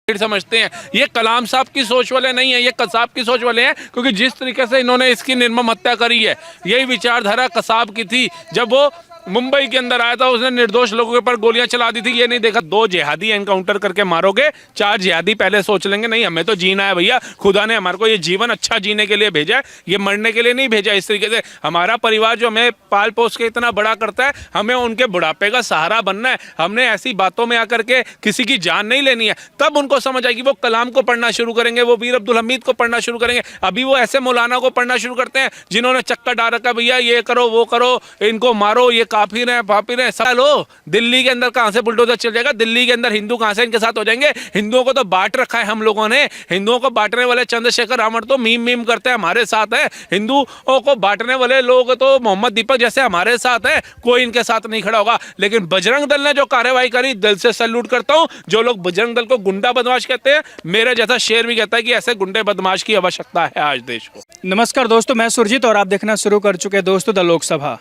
समझते हैं। ये कलाम साहब की सोच वाले नहीं है, ये कसाब की सोच वाले हैं, क्योंकि जिस तरीके से इन्होंने इसकी निर्मम हत्या करी है, यही विचारधारा कसाब की थी। जब वो मुंबई के अंदर आया था, उसने निर्दोष लोगों के ऊपर गोलियां चला दी थी। ये नहीं देखा 2 जिहादी एनकाउंटर करके मारोगे, 4 जिहादी पहले सोच लेंगे नहीं हमें तो जीना है भैया, खुदा ने हमारे को ये जीवन अच्छा जीने के लिए भेजा है, ये मरने के लिए नहीं भेजा। इस तरीके से हमारा परिवार जो हमें पाल पोस के इतना बड़ा करता है, हमें उनके बुढ़ापे का सहारा बनना है। हमने ऐसी बातों में आकर के किसी की जान नहीं लेनी है। तब उनको समझ आएगी, वो कलाम को पढ़ना शुरू करेंगे, वो वीर अब्दुल हमीद को पढ़ना शुरू करेंगे। अभी वो ऐसे मौलाना को पढ़ना शुरू करते हैं जिन्होंने चक्कर डाल रखा, भैया ये करो वो करो, इनको मारो, ये काफिर है पापी है। लो दिल्ली के अंदर कहां से बुलडोजर चल जाएगा, दिल्ली के अंदर हिंदू कहां से इनके साथ हो जाएंगे। हिंदुओं को तो बांट रखा है हम लोगों ने, हिंदुओं को बांटने वाले चंद्रशेखर रावण तो मीम करते हैं हमारे साथ है, हिंदुओं को बांटने वाले लोग तो मोहम्मद दीपक जैसे हमारे साथ है, कोई इनके साथ नहीं खड़ा होगा। लेकिन बजरंग दल ने जो कार्रवाई करी, दिल से सैल्यूट करता हूं। जो लोग बजरंग दल को गुंडा बदमाश कहते हैं, मेरे जैसा शेर भी कहता है कि ऐसे गुंडे बदमाश की आवश्यकता है आज देश को। नमस्कार दोस्तों, मैं सुरजीत और आप देखना शुरू कर चुके हैं दोस्तों द लोकसभा।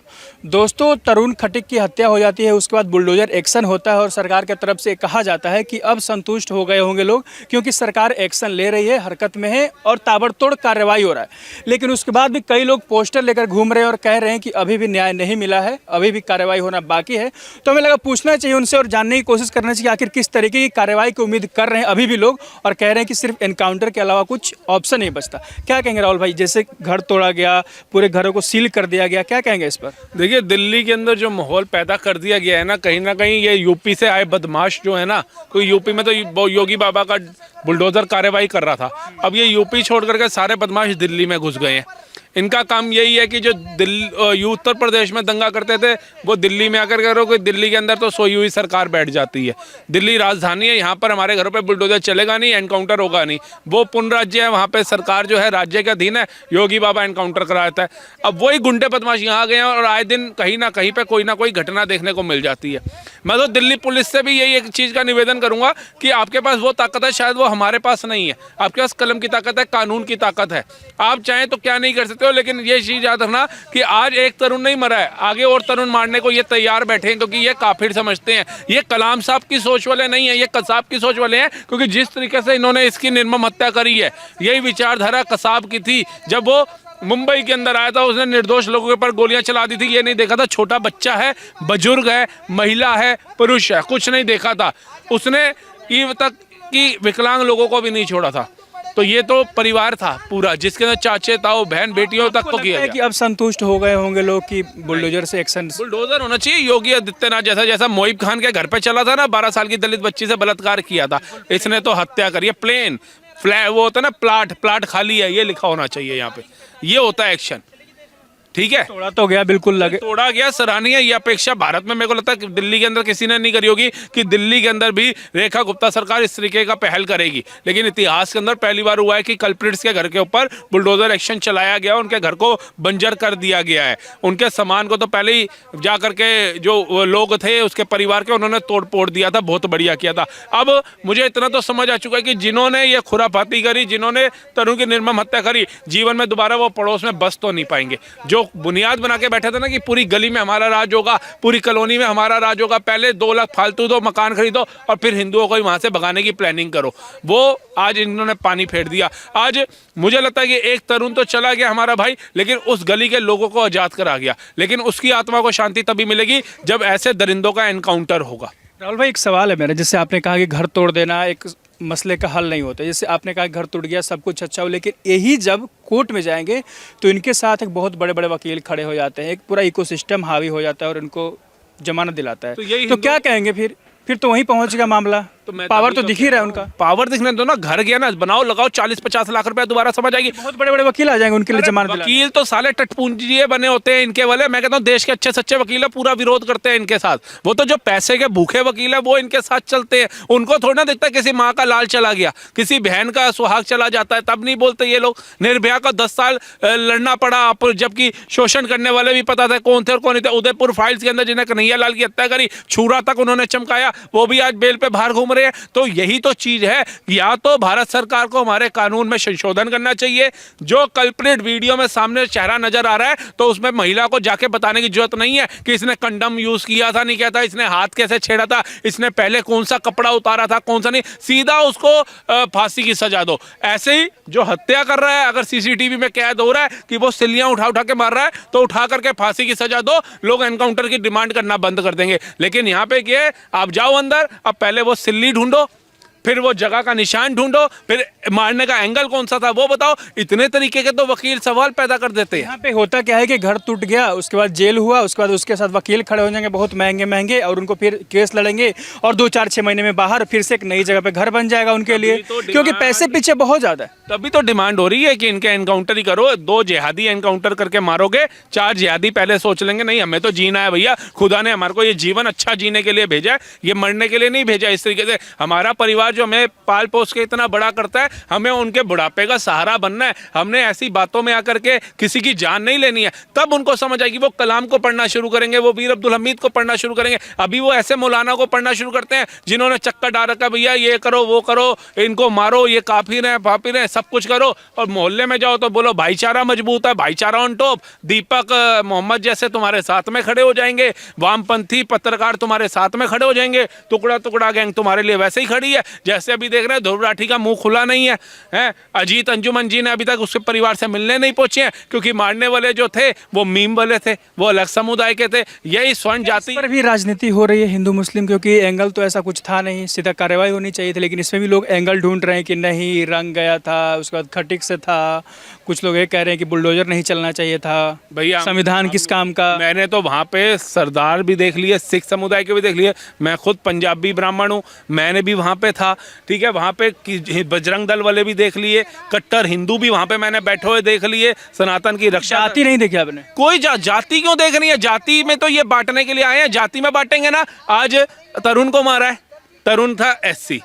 दोस्तों, तरुण खटीक की हत्या हो जाती है, उसके बाद बुलडोजर एक्शन होता है और सरकार की तरफ से कहा जाता है कि अब संतुष्ट हो गए होंगे लोग, क्योंकि सरकार एक्शन ले रही है, हरकत में है और ताबड़तोड़ कार्रवाई हो रहा है। लेकिन उसके बाद भी कई लोग पोस्टर लेकर घूम रहे हैं और कह रहे हैं कि अभी भी न्याय नहीं मिला है, अभी भी कार्रवाई होना बाकी है। तो हमें लगा पूछना चाहिए उनसे और जानने की कोशिश करना चाहिए आखिर किस तरीके की कार्रवाई की उम्मीद कर रहे हैं अभी भी लोग, और कह रहे हैं कि सिर्फ एनकाउंटर के अलावा कुछ ऑप्शन नहीं बचता। क्या कहेंगे राहुल भाई, जैसे घर तोड़ा गया, पूरे घरों को सील कर दिया गया, क्या कहेंगे इस पर? देखिए, दिल्ली के अंदर जो माहौल पैदा कर दिया गया है ना कहीं ये यूपी से आए बदमाश जो है ना, कोई यूपी में तो योगी बाबा का बुलडोजर कार्रवाई कर रहा था, अब ये यूपी छोड़ करके सारे बदमाश दिल्ली में घुस गए हैं। इनका काम यही है कि जो उत्तर प्रदेश में दंगा करते थे वो दिल्ली में आकर करो, कि दिल्ली के अंदर तो सोई हुई सरकार बैठ जाती है। दिल्ली राजधानी है, यहाँ पर हमारे घरों पे बुलडोजर चलेगा नहीं, एनकाउंटर होगा नहीं। वो पूर्ण राज्य है, वहाँ पे सरकार जो है राज्य के अधीन है, योगी बाबा एनकाउंटर कराता है। अब वही गुंडे बदमाश यहाँ आ गए हैं और आए दिन कहीं ना कहीं पे कोई ना कोई घटना देखने को मिल जाती है। मैं तो दिल्ली पुलिस से भी यही एक चीज़ का निवेदन करूँगा कि आपके पास वो ताकत है, शायद वो हमारे पास नहीं है। आपके पास कलम की ताकत है, कानून की ताकत है, आप चाहें तो क्या नहीं कर सकते हो। लेकिन ये चीज़ याद रखना कि आज एक तरुण नहीं मरा है, आगे और तरुण मारने को ये तैयार बैठे हैं, क्योंकि ये काफिर समझते हैं। ये कलाम साहब की सोच वाले नहीं है, ये कसाब की सोच वाले हैं, क्योंकि जिस तरीके से इन्होंने इसकी निर्मम हत्या करी है, यही विचारधारा कसाब की थी। जब वो मुंबई के अंदर आया था, उसने निर्दोष लोगों के ऊपर गोलियां चला दी थी। ये नहीं देखा था छोटा बच्चा है, बुजुर्ग है, महिला है, पुरुष है, कुछ नहीं देखा था उसने। ईव तक कि विकलांग लोगों को भी नहीं छोड़ा था। तो ये तो परिवार था पूरा, जिसके अंदर चाचे ताऊ बहन बेटियों तक को किया कि अब संतुष्ट हो गए होंगे लोग कि बुलडोजर से एक्शन। बुलडोजर होना चाहिए। योगी आदित्यनाथ जैसा मोहिब खान के घर पे चला था ना, 12 साल की दलित बच्ची से बलात्कार किया था, इसने तो हत्या करी है। प्लेन फ्लैट वो होता है ना, प्लाट खाली है, ये लिखा होना चाहिए यहाँ पे, ये होता है एक्शन। ठीक है, तोड़ा तो गया, बिल्कुल लगे तोड़ा गया, सराहनीय। ये अपेक्षा भारत में मेरे को लगता है कि दिल्ली के अंदर किसी ने नहीं करी होगी कि दिल्ली के अंदर भी रेखा गुप्ता सरकार इस तरीके का पहल करेगी। लेकिन इतिहास के अंदर पहली बार हुआ है कि कल्प्रिट्स के घर के ऊपर बुलडोजर एक्शन चलाया गया, उनके घर को बंजर कर दिया गया है। उनके सामान को तो पहले ही जा करके जो लोग थे उसके परिवार के, उन्होंने तोड़ फोड़ दिया था, बहुत बढ़िया किया था। अब मुझे इतना तो समझ आ चुका है कि जिन्होंने ये खुराफाती करी, जिन्होंने तरुण की निर्मम हत्या करी, जीवन में दोबारा वो पड़ोस में बस तो नहीं पाएंगे। जो बुनियाद बना के बैठे थे ना कि पूरी गली में हमारा राज होगा, पूरी कॉलोनी में हमारा राज होगा, पहले 2 लाख फालतू दो, मकान खरीदो और फिर हिंदुओं को वहां से भगाने की प्लानिंग करो, वो आज इन्होंने पानी फेर दिया। आज मुझे लगता है कि एक तरुण तो चला गया हमारा भाई, लेकिन उस गली के लोगों को आजाद करा गया। लेकिन उसकी आत्मा को शांति तभी मिलेगी जब ऐसे दरिंदों का एनकाउंटर होगा। राहुल भाई, एक सवाल है मेरा, जैसे आपने कहा कि घर तोड़ देना एक मसले का हल नहीं होता, जैसे आपने कहा घर टूट गया सब कुछ अच्छा हो, लेकिन यही जब कोर्ट में जाएंगे तो इनके साथ एक बहुत बड़े बड़े वकील खड़े हो जाते हैं, एक पूरा इकोसिस्टम हावी हो जाता है और इनको जमानत दिलाता है। तो क्या कहेंगे फिर तो वहीं पहुंचेगा मामला। तो पावर तो दिख ही रहा है उनका, पावर दिखने दो ना, घर गया ना, बनाओ लगाओ 40-50 लाख रुपए दोबारा समझ आएगी। बहुत बड़े बड़े वकील आ जाएंगे उनके लिए जमानत दिलाने। वकील तो साले टटपूंजिए बने होते हैं इनके वाले। मैं कहता हूँ देश के अच्छे सच्चे वकील है, पूरा विरोध करते हैं इनके साथ। वो तो जो पैसे के भूखे वकील है वो इनके साथ चलते हैं। उनको थोड़ा ना दिखता है किसी माँ का लाल चला गया, किसी बहन का सुहाग चला जाता है, तब नहीं बोलते ये लोग। निर्भया को 10 साल लड़ना पड़ा, जबकि शोषण करने वाले भी पता था कौन थे और कौन नहीं थे। उदयपुर फाइल्स के अंदर जिन्हें कन्हैया लाल की हत्या करी, छुरा तक उन्होंने चमकाया, वो भी आज बेल पे बाहर घूम घूम रहे हैं। तो यही तो चीज है, या तो भारत सरकार को हमारे कानून में संशोधन करना चाहिए। जो कल्प्रिट वीडियो में सामने चेहरा नजर आ रहा है तो उसमें महिला को जाके बताने की जरूरत नहीं है कि इसने कंडम यूज किया था, नहीं किया था, इसने हाथ कैसे छेड़ा था, इसने पहले कौन सा कपड़ा उतारा था, कौन सा नहीं। सीधा उसको फांसी की सजा दो। ऐसे ही जो हत्या कर रहा है, अगर सीसीटीवी में कैद हो रहा है कि वो सिल्लियां उठा उठा के मार रहा है, तो उठा करके फांसी की सजा दो। लोग एनकाउंटर की डिमांड करना बंद कर देंगे। लेकिन यहाँ पे क्या है, आप जाओ अंदर, अब पहले वो सिल्ली ढूंढो, फिर वो जगह का निशान ढूंढो, फिर मारने का एंगल कौन सा था वो बताओ। इतने तरीके के तो वकील सवाल पैदा कर देते हैं। यहाँ पे होता क्या है कि घर टूट गया, उसके बाद जेल हुआ, उसके बाद उसके साथ वकील खड़े हो जाएंगे बहुत महंगे महंगे, और उनको फिर केस लड़ेंगे, और 2-4-6 महीने में बाहर, फिर से एक नई जगह पे घर बन जाएगा उनके लिए, क्योंकि पैसे पीछे बहुत ज्यादा है। तभी तो डिमांड हो रही है कि इनके एनकाउंटर ही करो। 2 जिहादी एनकाउंटर करके मारोगे, 4 जिहादी पहले सोच लेंगे नहीं हमें तो जीना है भैया, खुदा ने हमारे को ये जीवन अच्छा जीने के लिए भेजा है, ये मरने के लिए नहीं भेजा। इस तरीके से हमारा परिवार जो हमें पाल पोस के इतना बड़ा करता है, हमें उनके बुढ़ापे का सहारा बनना है। हमने ऐसी बातों में आकर के किसी की जान नहीं लेनी है। तब उनको समझ आएगी, वो कलाम को पढ़ना शुरू करेंगे, वो वीर अब्दुल हमीद को पढ़ना शुरू करेंगे। अभी वो ऐसे मौलाना को पढ़ना शुरू करते हैं जिन्होंने चक्कर डाल रखा, भैया ये करो वो करो, इनको मारो, ये काफिर है फाफिर है, सब कुछ करो। और मोहल्ले में जाओ तो बोलो भाईचारा मजबूत है, भाईचारा ऑन टॉप। दीपक मोहम्मद जैसे तुम्हारे साथ में खड़े हो जाएंगे, वामपंथी पत्रकार तुम्हारे साथ में खड़े हो जाएंगे, टुकड़ा टुकड़ा गैंग तुम्हारे लिए वैसे ही खड़ी है। जैसे अभी देख रहे हैं ध्रुव राठी का मुंह खुला नहीं है, हैं? अजीत अंजुमन जी ने अभी तक उसके परिवार से मिलने नहीं पहुंचे हैं, क्योंकि मारने वाले जो थे वो मीम वाले थे, वो अलग समुदाय के थे। यही स्वर्ण जाति पर भी राजनीति हो रही है हिंदू मुस्लिम, क्योंकि एंगल तो ऐसा कुछ था नहीं, सीधा कार्रवाई होनी चाहिए थी, लेकिन इसमें भी लोग एंगल ढूंढ रहे हैं कि नहीं रंग गया था, उसके बाद खटिक से था। कुछ लोग ये कह रहे हैं कि बुलडोजर नहीं चलना चाहिए था। भैया संविधान किस काम का। मैंने तो वहाँ पे सरदार भी देख लिए, सिख समुदाय के भी देख लिए। मैं खुद पंजाबी ब्राह्मण हूँ, मैंने भी वहाँ पे था, ठीक है। वहाँ पे बजरंग दल वाले भी देख लिए, कट्टर हिंदू भी वहाँ पे मैंने बैठे हुए देख लिए, सनातन की रक्षा। जाति नहीं देखी आपने? कोई जाति क्यों देख रही है? जाति में तो ये बांटने के लिए आए हैं, जाति में बांटेंगे ना। आज तरुण को मारा है, तरुण था SC,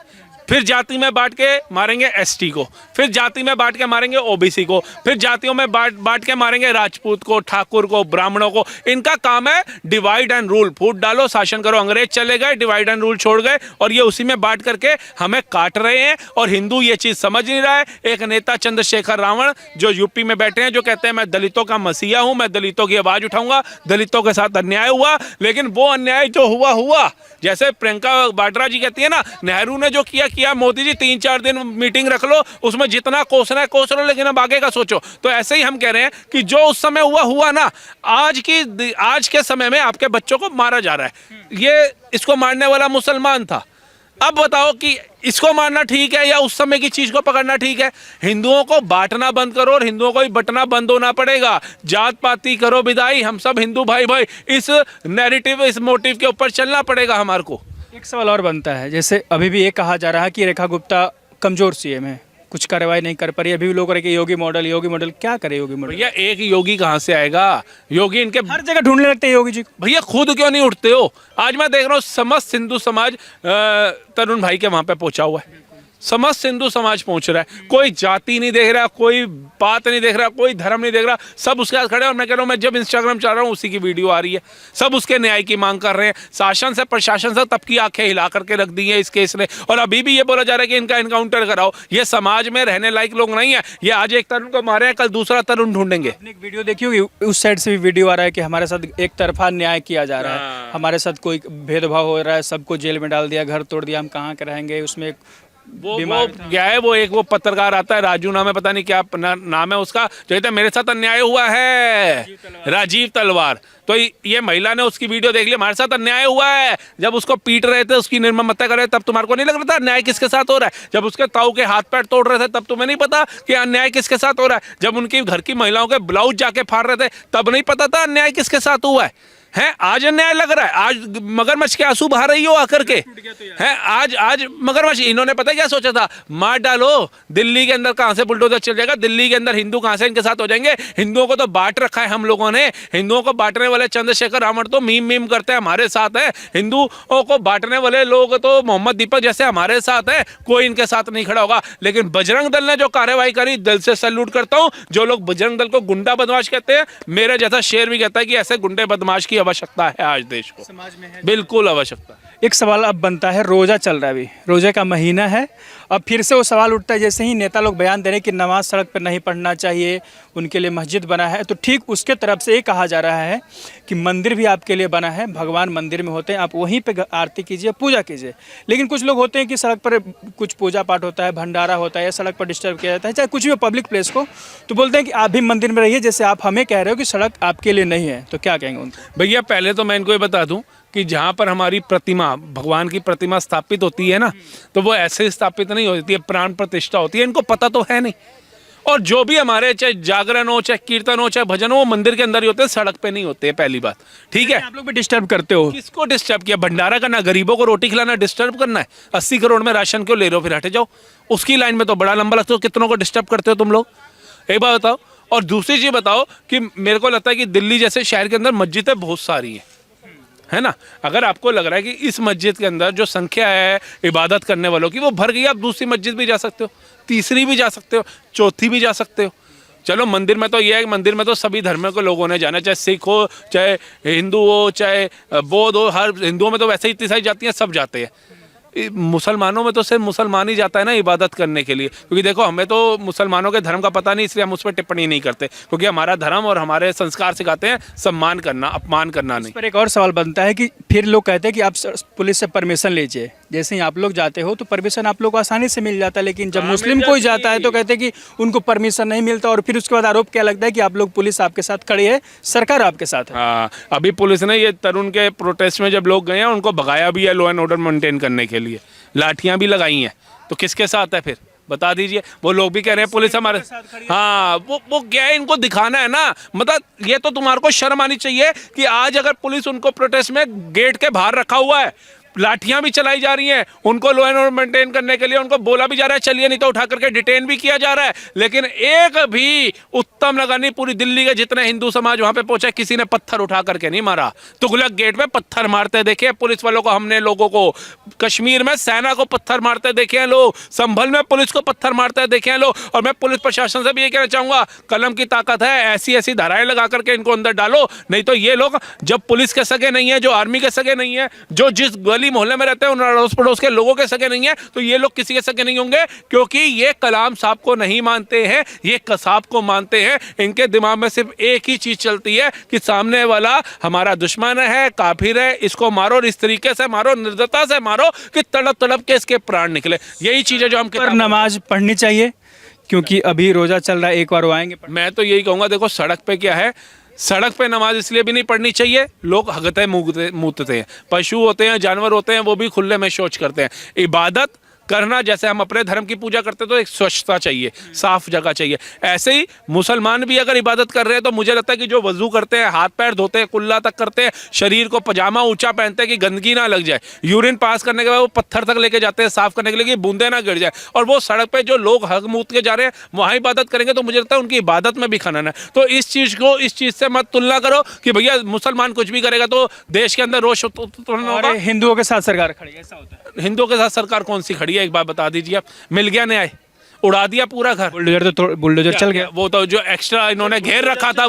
फिर जाति में बांट के मारेंगे ST को, फिर जाति में बांट के मारेंगे OBC को, फिर जातियों में बांट के मारेंगे राजपूत को, ठाकुर को, ब्राह्मणों को। इनका काम है डिवाइड एंड रूल, फूट डालो शासन करो। अंग्रेज चले गए, डिवाइड एंड रूल छोड़ गए, और ये उसी में बांट करके हमें काट रहे हैं। और हिंदू ये चीज समझ नहीं रहा है। एक नेता चंद्रशेखर रावण जो यूपी में बैठे हैं, जो कहते हैं मैं दलितों का मसीहा हूं, मैं दलितों की आवाज उठाऊंगा, दलितों के साथ अन्याय हुआ, लेकिन वो अन्याय जो हुआ हुआ। जैसे प्रियंका वाड्रा जी कहती है ना, नेहरू ने जो किया मोदी जी 3-4 दिन मीटिंग रख लो, उसमें जितना कोसना है कोस लो, लेकिन अब आगे का सोचो। तो ऐसे ही हम कह रहे हैं कि जो उस समय हुआ ना, आज के समय में आपके बच्चों को मारा जा रहा है। ये इसको मारने वाला मुसलमान था। अब बताओ कि इसको मारना ठीक है या उस समय की चीज को पकड़ना ठीक है? हिंदुओं को बांटना बंद करो और हिंदुओं को ही बंटना बंद होना पड़ेगा। जात पाती करो विदाई, हम सब हिंदू भाई भाई। इस नैरेटिव, इस मोटिव के ऊपर चलना पड़ेगा हमारे को। एक सवाल और बनता है, जैसे अभी भी ये कहा जा रहा है कि रेखा गुप्ता कमजोर CM है, कुछ कार्रवाई नहीं कर पा रही। अभी भी लोग रहे कि योगी मॉडल, क्या करे योगी मॉडल? भैया एक योगी कहाँ से आएगा? योगी इनके हर जगह ढूंढने लगते हैं योगी जी। भैया खुद क्यों नहीं उठते हो? आज मैं देख रहा हूँ समस्त हिंदू समाज तरुण भाई के वहां पे पहुंचा हुआ है, समस्त हिंदू समाज पहुंच रहा है। कोई जाति नहीं देख रहा, कोई बात नहीं देख रहा, कोई धर्म नहीं देख रहा, सब उसके साथ खड़े हैं। और मैं कह रहा हूँ, मैं जब इंस्टाग्राम चला रहा हूँ उसी की वीडियो आ रही है, सब उसके न्याय की मांग कर रहे हैं। शासन से प्रशासन से तब की आंखें हिला करके रख दी है इस केस ने। और अभी भी ये बोला जा रहा है कि इनका एनकाउंटर कराओ। ये समाज में रहने लायक लोग नहीं है। ये आज एक तरुण को मारे हैं, कल दूसरा तरुण ढूंढेंगे। एक वीडियो देखी होगी, उस साइड से भी वीडियो आ रहा है कि हमारे साथ एक तरफा न्याय किया जा रहा है, हमारे साथ कोई भेदभाव हो रहा है, सबको जेल में डाल दिया, घर तोड़ दिया, हम कहाँ के रहेंगे। उसमें वो क्या है, वो एक वो पत्रकार आता है, राजू नाम है, पता नहीं क्या नाम है उसका, जो कहता है मेरे साथ अन्याय हुआ है, राजीव तलवार। तो ये महिला ने उसकी वीडियो देख ली, हमारे साथ अन्याय हुआ है। जब उसको पीट रहे थे, उसकी निर्ममता कर रहे थे, तब तुम्हारे को नहीं लग रहा था अन्याय किसके साथ हो रहा है? जब उसके ताऊ के हाथ पैर तोड़ रहे थे, तब तुम्हें नहीं पता कि अन्याय किसके साथ हो रहा है? जब उनकी घर की महिलाओं के ब्लाउज जाके फाड़ रहे थे, तब नहीं पता था अन्याय किसके साथ हुआ है? आज अन्याय लग रहा है? आज मगरमच्छ के आंसू बहा रही हो आकर के हैं? आज मगरमच्छ, इन्होंने पता क्या सोचा था? मार डालो, दिल्ली के अंदर कहां से बुलडोजर चल जाएगा, दिल्ली के अंदर हिंदू कहां से इनके साथ हो जाएंगे। हिंदुओं को तो बांट रखा है हम लोगों ने। हिंदुओं को बांटने वाले चंद्रशेखर रावण तो मीम करते हैं, हमारे साथ है। हिंदुओं को बांटने वाले लोग तो मोहम्मद दीपक जैसे हमारे साथ है, कोई इनके साथ नहीं खड़ा होगा। लेकिन बजरंग दल ने जो कार्रवाई करी, दिल से सैल्यूट करता हूं। जो लोग बजरंग दल को गुंडा बदमाश कहते हैं, मेरे जैसा शेर भी कहता है कि ऐसे गुंडे बदमाश की आवश्यकता है आज देश को, समाज में है। बिल्कुल आवश्यकता है। एक सवाल अब बनता है, रोज़ा चल रहा है अभी, रोज़े का महीना है, अब फिर से वो सवाल उठता है जैसे ही नेता लोग बयान दे रहे हैं कि नमाज सड़क पर नहीं पढ़ना चाहिए, उनके लिए मस्जिद बना है, तो ठीक उसके तरफ से ये कहा जा रहा है कि मंदिर भी आपके लिए बना है, भगवान मंदिर में होते हैं, आप वहीं पे आरती कीजिए, पूजा कीजिए। लेकिन कुछ लोग होते हैं कि सड़क पर कुछ पूजा पाठ होता है, भंडारा होता है, या सड़क पर डिस्टर्ब किया जाता है, चाहे कुछ भी हो पब्लिक प्लेस को, तो बोलते हैं कि आप भी मंदिर में रहिए, जैसे आप हमें कह रहे हो कि सड़क आपके लिए नहीं है। तो क्या कहेंगे उनको? भैया पहले तो मैं इनको ये बता दूं कि जहाँ पर हमारी प्रतिमा, भगवान की प्रतिमा स्थापित होती है ना, तो वो ऐसे ही स्थापित नहीं होती है, प्राण प्रतिष्ठा होती है। इनको पता तो है नहीं। और जो भी हमारे चाहे जागरण हो, चाहे कीर्तन हो, चाहे भजन हो, वो मंदिर के अंदर ही होते हैं, सड़क पे नहीं होते हैं, पहली बात। ठीक है, आप लोग भी डिस्टर्ब करते हो। किसको डिस्टर्ब किया? भंडारा करना, गरीबों को रोटी खिलाना डिस्टर्ब करना है? 80 करोड़ में राशन क्यों ले रहे हो? फिर हटे जाओ, उसकी लाइन में तो बड़ा लंबा लगता हो। कितनों को डिस्टर्ब करते हो तुम लोग, एक बात बताओ। और दूसरी चीज बताओ कि मेरे को लगता है कि दिल्ली जैसे शहर के अंदर मस्जिदें बहुत सारी है ना। अगर आपको लग रहा है कि इस मस्जिद के अंदर जो संख्या है इबादत करने वालों की वो भर गई, आप दूसरी मस्जिद भी जा सकते हो, तीसरी भी जा सकते हो, चौथी भी जा सकते हो। चलो मंदिर में तो ये है कि मंदिर में तो सभी धर्मों के लोगों ने जाना, चाहे सिख हो, चाहे हिंदू हो, चाहे बौद्ध हो। हर हिंदुओं में तो वैसे ही इतनी सारी जाती हैं, सब जाते हैं। मुसलमानों में तो सिर्फ मुसलमान ही जाता है ना इबादत करने के लिए, क्योंकि देखो हमें तो मुसलमानों के धर्म का पता नहीं, इसलिए हम उस पर टिप्पणी नहीं करते, क्योंकि हमारा धर्म और हमारे संस्कार सिखाते हैं सम्मान करना, अपमान करना नहीं। पर एक और सवाल बनता है कि फिर लोग कहते हैं कि आप पुलिस से परमिशन लीजिए, जैसे ही आप लोग जाते हो तो परमिशन आप लोग को आसानी से मिल जाता है, लेकिन जब मुस्लिम कोई जाता है तो कहते हैं कि उनको परमिशन नहीं मिलता, और फिर उसके बाद आरोप क्या लगता है कि आप लोग, पुलिस आपके साथ खड़ी है, सरकार आपके साथ है। हाँ, अभी पुलिस ने ये तरुण के प्रोटेस्ट में जब लोग गए हैं उनको भगाया भी है लॉ एंड ऑर्डर मेंटेन करने के लिए, लाठियां भी लगाई हैं। तो किसके साथ है फिर बता दीजिए? वो लोग भी कह रहे हैं पुलिस हमारे, हाँ वो क्या है, इनको दिखाना है ना। मतलब ये तो तुम्हारे को शर्म आनी चाहिए कि आज अगर पुलिस उनको प्रोटेस्ट में गेट के बाहर रखा हुआ है, लाठियां भी चलाई जा रही हैं, उनको लॉ एंड ऑर्डर मेंटेन करने के लिए उनको बोला भी जा रहा है चलिए, नहीं तो उठा करके डिटेन भी किया जा रहा है, लेकिन एक भी उत्तम लगा नहीं। पूरी दिल्ली के जितने हिंदू समाज वहां पे पहुंचा, किसी ने पत्थर उठा करके नहीं मारा। तुगलक गेट में पत्थर मारते देखे पुलिस वालों को हमने, लोगों को। कश्मीर में सेना को पत्थर मारते देखे हैं लोग, संभल में पुलिस को पत्थर मारते देखे हैं लोग। और मैं पुलिस प्रशासन से भी ये कहना चाहूंगा, कलम की ताकत है, ऐसी ऐसी धाराएं लगा करके इनको अंदर डालो, नहीं तो ये लोग जब पुलिस के सगे नहीं है, जो आर्मी के सगे नहीं है, जो जिस गली मोहल्ले में रहते हैं उन अड़ोस पड़ोस के लोगों के सगे नहीं है, तो ये लोग किसी के सगे नहीं होंगे, क्योंकि ये कलाम साहब को नहीं मानते हैं, ये कसाब को मानते हैं। इनके दिमाग में सिर्फ एक ही चीज चलती है कि सामने वाला हमारा दुश्मन है, काफिर है, इसको मारो, और इस तरीके से मारो, निर्दयता से मारो कि तड़प तड़प के इसके प्राण निकले। यही चीज है जो हम पर नमाज पढ़नी चाहिए, क्योंकि अभी रोजा चल रहा है, एक बार वो आएंगे। मैं तो यही कहूंगा, देखो सड़क पे क्या है, सड़क पे नमाज इसलिए भी नहीं पढ़नी चाहिए, लोग हगते मूतते हैं, पशु होते हैं, जानवर होते हैं, वो भी खुले में शौच करते हैं। इबादत करना, जैसे हम अपने धर्म की पूजा करते हैं तो एक स्वच्छता चाहिए, साफ जगह चाहिए। ऐसे ही मुसलमान भी अगर इबादत कर रहे हैं तो मुझे लगता है कि जो वजू करते हैं, हाथ पैर धोते हैं, कुल्ला तक करते हैं, शरीर को पजामा ऊंचा पहनते हैं कि गंदगी ना लग जाए, यूरिन पास करने के बाद वो पत्थर तक लेके जाते हैं साफ करने के लिए कि बूंदे ना गिर जाए, और वो सड़क पे जो लोग हग मूत के जा रहे हैं वहाँ इबादत करेंगे, तो मुझे लगता है उनकी इबादत में भी खनन है। तो इस चीज़ को इस चीज़ से मत तुलना करो कि भैया मुसलमान कुछ भी करेगा तो देश के अंदर रोष उत्पन्न होगा। हिंदुओं के साथ सरकार खड़ी है, ऐसा होता है। हिंदुओं के साथ सरकार कौन सी खड़ी है, एक बार बता दीजिए आप। मिल गया न्याय, उड़ा दिया पूरा घर, बुलडोजर चल गया। वो तो जो एक्स्ट्रा इन्होंने घेर रखा था